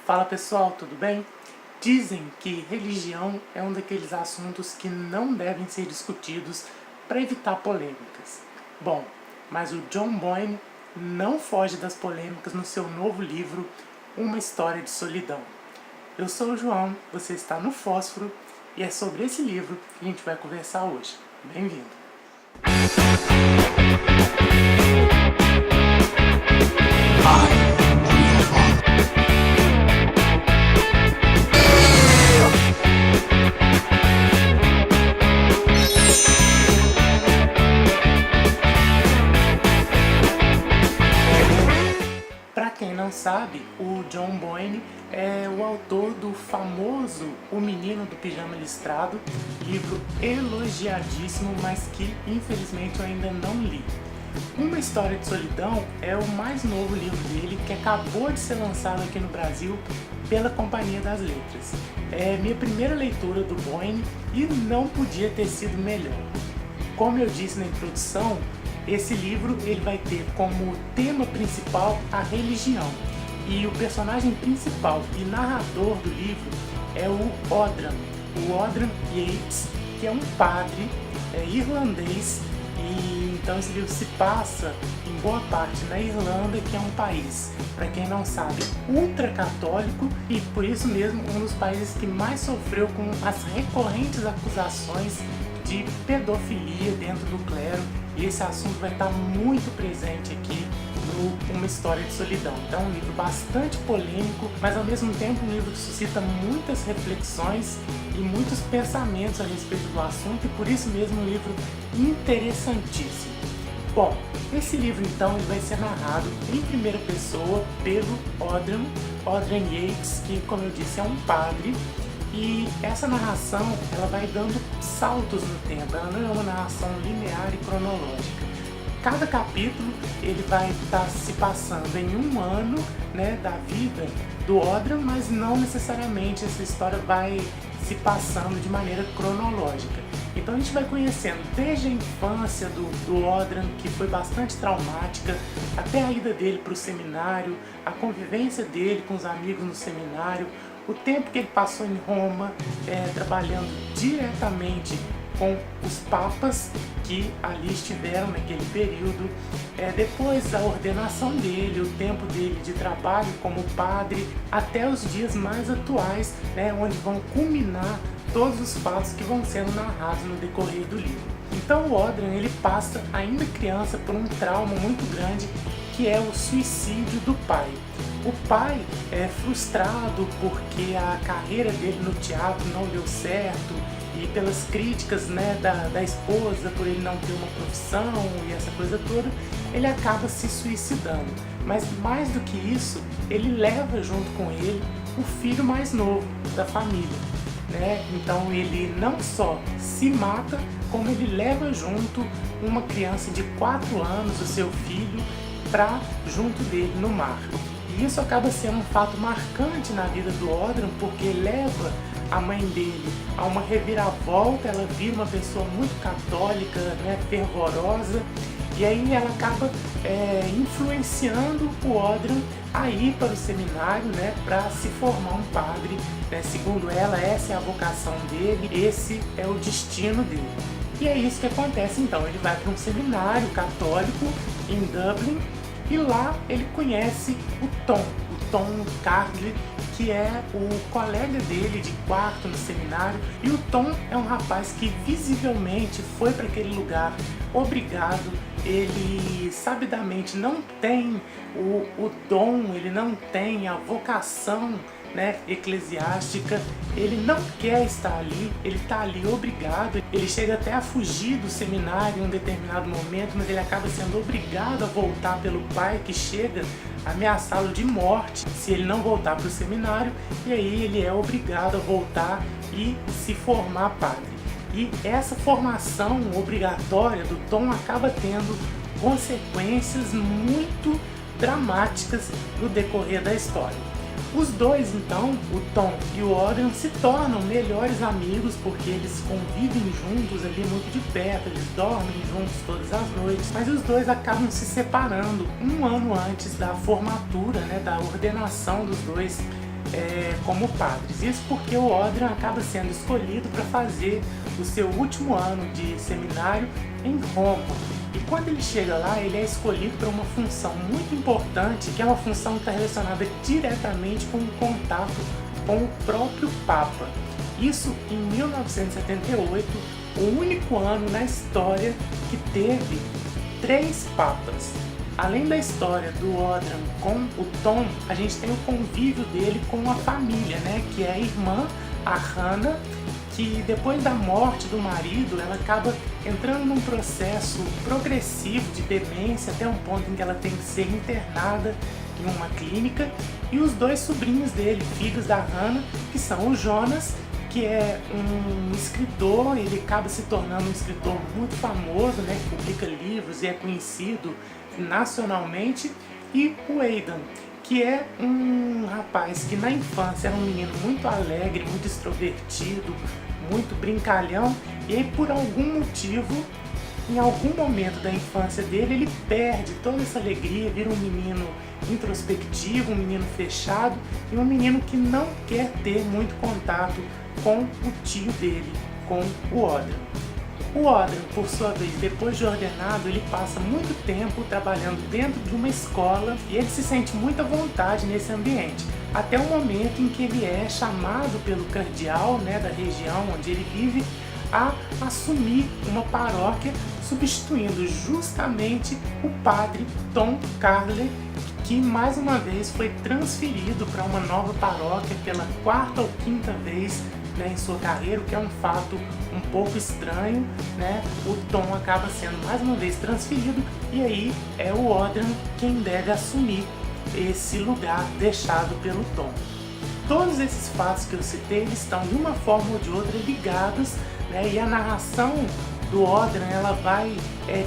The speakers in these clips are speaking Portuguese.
Fala pessoal, tudo bem? Dizem que religião é um daqueles assuntos que não devem ser discutidos para evitar polêmicas. Bom, mas o John Boyne não foge das polêmicas no seu novo livro, Uma História de Solidão. Eu sou o João, você está no Fósforo e é sobre esse livro que a gente vai conversar hoje. Bem-vindo! Para quem não sabe, o John Boyne é o autor do famoso O Menino do Pijama Listrado, livro elogiadíssimo, mas que infelizmente eu ainda não li. Uma História de Solidão é o mais novo livro dele, que acabou de ser lançado aqui no Brasil pela Companhia das Letras. É minha primeira leitura do Boyne e não podia ter sido melhor. Como eu disse na introdução, esse livro ele vai ter como tema principal a religião. E o personagem principal e narrador do livro é o Odran Yates, que é um padre irlandês. E então esse livro se passa em boa parte na Irlanda, que é um país, para quem não sabe, ultracatólico e por isso mesmo um dos países que mais sofreu com as recorrentes acusações de pedofilia dentro do clero, e esse assunto vai estar muito presente aqui no Uma História de Solidão. Então é um livro bastante polêmico, mas ao mesmo tempo um livro que suscita muitas reflexões e muitos pensamentos a respeito do assunto, e por isso mesmo um livro interessantíssimo. Bom, esse livro então ele vai ser narrado em primeira pessoa pelo Odran Yates, que, como eu disse, é um padre. E essa narração, ela vai dando saltos no tempo, ela não é uma narração linear e cronológica. Cada capítulo ele vai estar se passando em um ano, da vida do Odran, mas não necessariamente essa história vai se passando de maneira cronológica. Então a gente vai conhecendo desde a infância do Odran, que foi bastante traumática, até a ida dele para o seminário, a convivência dele com os amigos no seminário, o tempo que ele passou em Roma, trabalhando diretamente com os papas que ali estiveram naquele período, depois a ordenação dele, o tempo dele de trabalho como padre, até os dias mais atuais, onde vão culminar todos os fatos que vão sendo narrados no decorrer do livro. Então o Odran ele passa, ainda criança, por um trauma muito grande, que é o suicídio do pai. O pai é frustrado porque a carreira dele no teatro não deu certo, e pelas críticas da esposa, por ele não ter uma profissão e essa coisa toda, ele acaba se suicidando. Mas mais do que isso, ele leva junto com ele o filho mais novo da família. Então ele não só se mata, como ele leva junto uma criança de 4 anos, o seu filho, para junto dele no mar. E isso acaba sendo um fato marcante na vida do Odran, porque leva a mãe dele a uma reviravolta, ela vira uma pessoa muito católica, fervorosa, e aí ela acaba influenciando o Odran a ir para o seminário, para se formar um padre. Segundo ela, essa é a vocação dele, esse é o destino dele. E é isso que acontece então, ele vai para um seminário católico em Dublin, e lá ele conhece o Tom Cardle, que é o colega dele de quarto no seminário. E o Tom é um rapaz que visivelmente foi para aquele lugar obrigado. Ele sabidamente não tem o dom, ele não tem a vocação eclesiástica, ele não quer estar ali, ele está ali obrigado, ele chega até a fugir do seminário em um determinado momento, mas ele acaba sendo obrigado a voltar pelo pai, que chega a ameaçá-lo de morte se ele não voltar para o seminário, e aí ele é obrigado a voltar e se formar padre. E essa formação obrigatória do Tom acaba tendo consequências muito dramáticas no decorrer da história. Os dois, então, o Tom e o Odran, se tornam melhores amigos porque eles convivem juntos ali muito de perto, eles dormem juntos todas as noites, mas os dois acabam se separando um ano antes da formatura, da ordenação dos dois como padres. Isso porque o Odran acaba sendo escolhido para fazer o seu último ano de seminário em Roma. E quando ele chega lá, ele é escolhido para uma função muito importante, que é uma função que está relacionada diretamente com o contato com o próprio Papa. Isso em 1978, o único ano na história que teve 3 papas. Além da história do Odran com o Tom, a gente tem o convívio dele com a família, né? Que é a irmã, a Hannah, que depois da morte do marido, ela acaba entrando num processo progressivo de demência, até um ponto em que ela tem que ser internada em uma clínica, e os 2 sobrinhos dele, filhos da Hannah, que são o Jonas, que é um escritor, ele acaba se tornando um escritor muito famoso, né, que publica livros e é conhecido nacionalmente, e o Aidan, que é um rapaz que na infância era um menino muito alegre, muito extrovertido, muito brincalhão, e aí por algum motivo, em algum momento da infância dele, ele perde toda essa alegria, vira um menino introspectivo, um menino fechado e um menino que não quer ter muito contato com o tio dele, com o Odran. O Odran, por sua vez, depois de ordenado, ele passa muito tempo trabalhando dentro de uma escola e ele se sente muito à vontade nesse ambiente, até o momento em que ele é chamado pelo cardeal, né, da região onde ele vive, a assumir uma paróquia, substituindo justamente o padre Tom Carley, que mais uma vez foi transferido para uma nova paróquia pela 4ª ou 5ª vez, né, em sua carreira, o que é um fato um pouco estranho, né? O Tom acaba sendo mais uma vez transferido e aí é o Odran quem deve assumir esse lugar deixado pelo Tom. Todos esses fatos que eu citei, eles estão de uma forma ou de outra ligados, né? E a narração do Odran, ela vai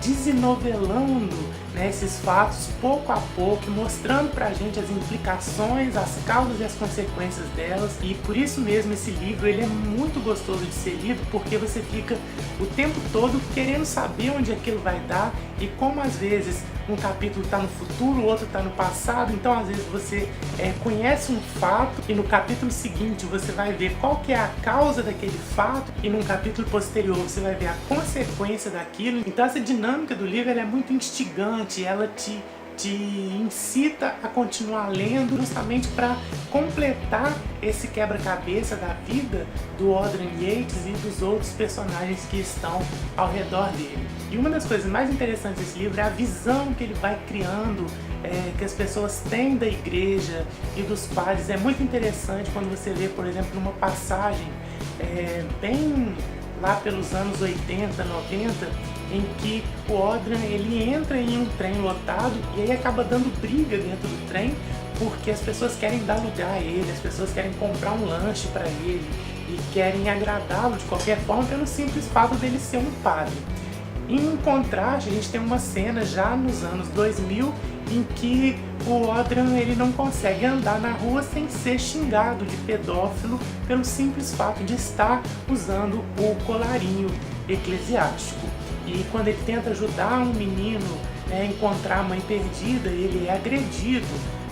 desenovelando, né, esses fatos pouco a pouco, mostrando pra gente as implicações, as causas e as consequências delas. E por isso mesmo esse livro ele é muito gostoso de ser lido, porque você fica o tempo todo querendo saber onde aquilo vai dar, e como às vezes um capítulo está no futuro, o outro está no passado, então às vezes você conhece um fato e no capítulo seguinte você vai ver qual que é a causa daquele fato, e num capítulo posterior você vai ver a consequência daquilo. Então essa dinâmica do livro ela é muito instigante, ela te incita a continuar lendo, justamente para completar esse quebra-cabeça da vida do Odran Yates e dos outros personagens que estão ao redor dele. E uma das coisas mais interessantes desse livro é a visão que ele vai criando, que as pessoas têm da igreja e dos padres. É muito interessante quando você lê, por exemplo, numa passagem bem lá pelos anos 80, 90, em que o Odran ele entra em um trem lotado e aí acaba dando briga dentro do trem, porque as pessoas querem dar lugar a ele, as pessoas querem comprar um lanche para ele e querem agradá-lo de qualquer forma pelo simples fato dele ser um padre. Em contraste, a gente tem uma cena já nos anos 2000 em que o Odran ele não consegue andar na rua sem ser xingado de pedófilo pelo simples fato de estar usando o colarinho eclesiástico. E quando ele tenta ajudar um menino a encontrar a mãe perdida, ele é agredido,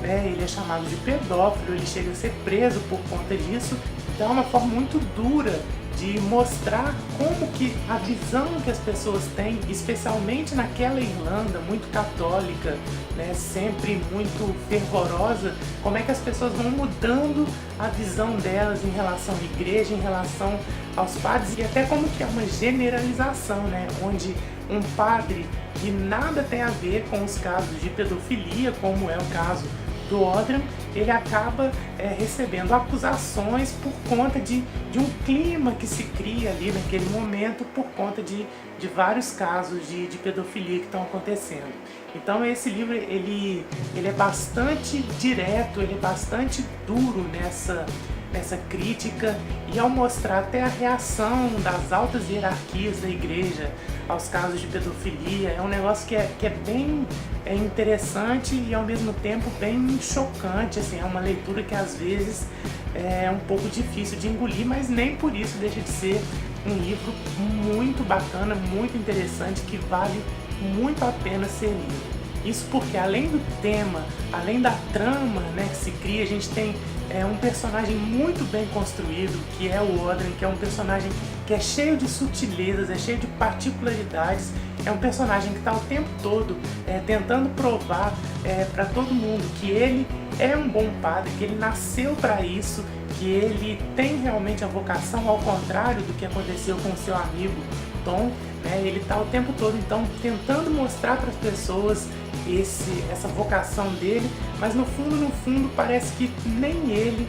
né? Ele é chamado de pedófilo, ele chega a ser preso por conta disso. Então é uma forma muito dura de mostrar como que a visão que as pessoas têm, especialmente naquela Irlanda muito católica, né, sempre muito fervorosa, como é que as pessoas vão mudando a visão delas em relação à igreja, em relação aos padres, e até como que é uma generalização, né, onde um padre que nada tem a ver com os casos de pedofilia, como é o caso do Odran, ele acaba recebendo acusações por conta de um clima que se cria ali naquele momento por conta de vários casos de pedofilia que estão acontecendo. Então esse livro ele é bastante direto, ele é bastante duro nessa crítica, e ao mostrar até a reação das altas hierarquias da igreja aos casos de pedofilia, é um negócio que é bem interessante e ao mesmo tempo bem chocante, assim, é uma leitura que às vezes é um pouco difícil de engolir, mas nem por isso deixa de ser um livro muito bacana, muito interessante, que vale muito a pena ser lido. Isso porque além do tema, além da trama, né, que se cria, a gente tem um personagem muito bem construído, que é o Oddrun, que é um personagem que é cheio de sutilezas, é cheio de particularidades, é um personagem que está o tempo todo tentando provar para todo mundo que ele é um bom padre, que ele nasceu para isso, que ele tem realmente a vocação, ao contrário do que aconteceu com o seu amigo Tom, né? Ele está o tempo todo então tentando mostrar para as pessoas essa vocação dele, mas no fundo parece que nem ele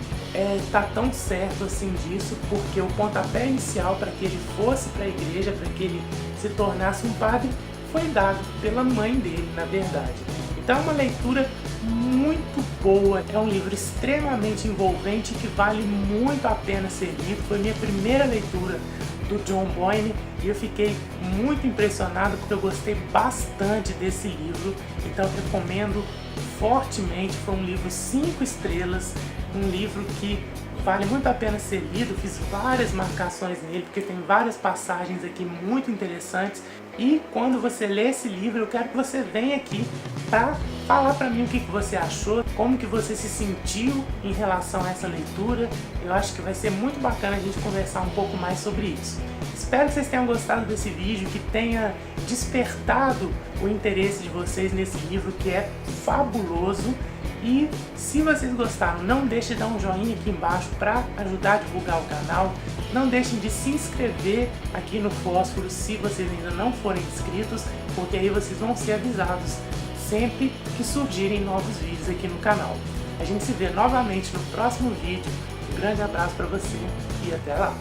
está tão certo assim disso, porque o pontapé inicial para que ele fosse para a igreja, para que ele se tornasse um padre, foi dado pela mãe dele, na verdade. Então é uma leitura muito boa, é um livro extremamente envolvente que vale muito a pena ser lido. Foi minha primeira leitura do John Boyne e eu fiquei muito impressionado porque eu gostei bastante desse livro, então eu recomendo fortemente. Foi um livro 5 estrelas, um livro que vale muito a pena ser lido. Fiz várias marcações nele porque tem várias passagens aqui muito interessantes, e quando você lê esse livro eu quero que você venha aqui para falar para mim o que você achou, como que você se sentiu em relação a essa leitura. Eu acho que vai ser muito bacana a gente conversar um pouco mais sobre isso. Espero que vocês tenham gostado desse vídeo, que tenha despertado o interesse de vocês nesse livro que é fabuloso. E se vocês gostaram, não deixem de dar um joinha aqui embaixo para ajudar a divulgar o canal. Não deixem de se inscrever aqui no Fósforo se vocês ainda não forem inscritos, porque aí vocês vão ser avisados sempre que surgirem novos vídeos aqui no canal. A gente se vê novamente no próximo vídeo. Um grande abraço para você e até lá!